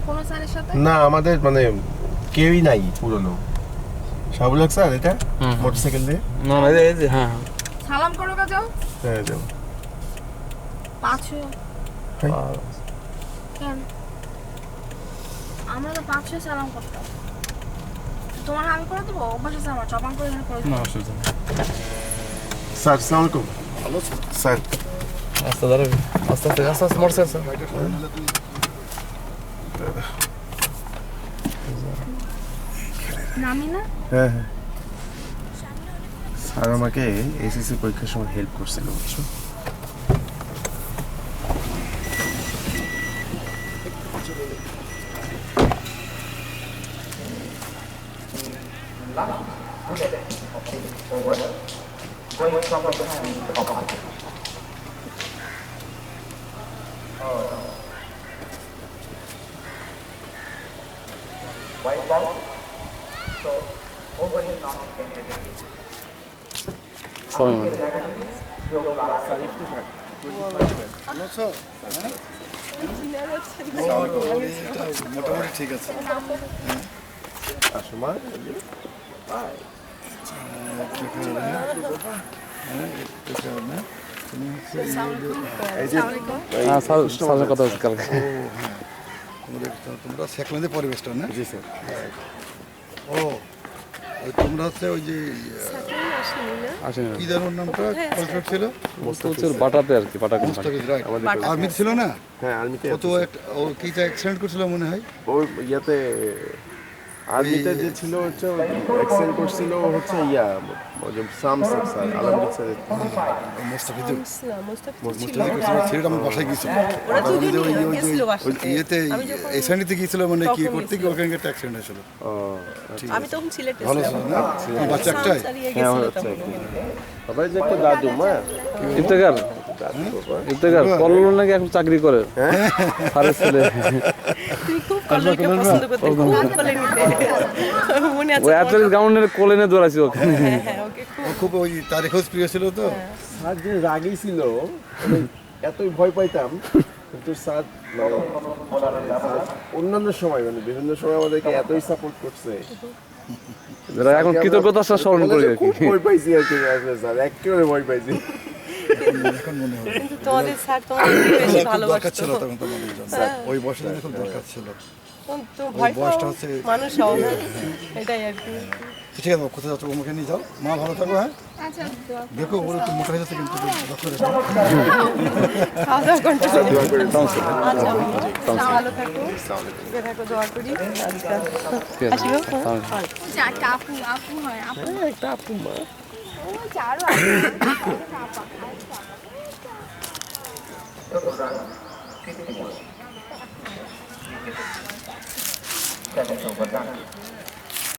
কোন স্যারের সাথে? না আমাদের মানে কেউই নাই পুরনো। শাহুল হক স্যার এটা মোটরসাইকেল দিয়ে? না না এই যে হ্যাঁ সালাম করো কা যাও। হ্যাঁ যাও। পাঁচশো কেন? আমরা তো 500 সালাম করতাম। তোমার আমি করে দেবো? অভ্যাস আছে আমার, চপাং করে এখানে করে না দেবো। অসুবিধা নেই। স্যার আসসালামু আলাইকুম। ভালো স্যার আস্তে দাঁড়াবি আস্তে আস্তে আস্তে আস্তে মোটরসাইকেল নামি না? হ্যাঁ হ্যাঁ স্যার আমাকে এসএসসি পরীক্ষার সময় হেল্প করছিল বুঝছো। সবাই মিলে মোটামুটি ঠিক আছে। আসো মা। এই যে হ্যাঁ সালের কথা হচ্ছে কালকে তোমরা সেকলেন্দের পরিবেশটা না? জি স্যার। ও ওই তোমরা হচ্ছে ওই যে আসেনি কি যেন ওর নামটা কলকাতা ছিল, হচ্ছে বাটাতে আর কি বাটা মুস্তাফিজ রাইট, আর্মি ছিল না? হ্যাঁ আর্মিতে ও তো একটা ও কিটা অ্যাক্সিডেন্ট করছিল মনে হয়। ওই ইয়াতে আর্মিতে যে ছিল হচ্ছে এক্সেল করছিল হচ্ছে ইয়া ওই যে সামসুং স্যার আলমগীর স্যার। মুস্তাফিজ করছিল, ছেলেটা আমার বাসায় গিয়েছিল। ওই ইয়েতে এসএনডিতে গিয়েছিল মানে কি করতে গিয়ে ওখানে একটা অ্যাক্সিডেন্ট হয়েছিল। আমি তখন সিলেটে ভালো ছিল না? বাচ্চা একটাই? হ্যাঁ হচ্ছে সবাই যে একটা দাদু মা ইফতেখার ইফতেখার কল্লোল নাকি এখন চাকরি করে স্যারের ছেলে তুই খুব কলেজকে পছন্দ করতে, খুব কোলে নিতে মনে আছে। ওই অ্যাথলেটিক গ্রাউন্ডের কোলে নিয়ে দৌড়াইছি ওখানে হ্যাঁ ওকে খুব ও খুব ওই তারিখ প্রিয় ছিল তো। স্যার যে রাগী ছিল মানে এতই ভয় পাইতাম কিন্তু স্যার মানে অন্যান্য সময় মানে বিভিন্ন সময় আমাদেরকে এতই সাপোর্ট করছে যারা এখন কৃতজ্ঞতার সাথে স্মরণ করি আর কি খুব ভয় পাইছি আর কি আসলে স্যার একেবারে ভয় পাইছি। এখন মনে হয় কিন্তু তোমাদের স্যার তোমাদের বেশি খুব দরকার ভালোবাসতো। ছিল তখন তোমাদের জন্য। ওই বয়সে খুব দরকার ছিল। তো ভয় বয়সটা পাও, হচ্ছে মানুষ হও না, এটাই আর কি। ঠিক আছে, কোথায় যাচ্ছ ওকে নিয়ে যাও। মা ভালো থাকো। হ্যাঁ আচ্ছা দোয়া দেখো ওর একটু মোটা হয়ে যাচ্ছে কিন্তু লক্ষ্য রেখো। খাওয়া দাওয়া করতে হবে। দোয়া করে দাও। আচ্ছা ভালো থাকো, সুখে থাকো, দোয়া করি। আচ্ছা আসি গো। হ্যাঁ। যা একটা আপু আপু হয় আপু একটা আপু মা ও চারো আপু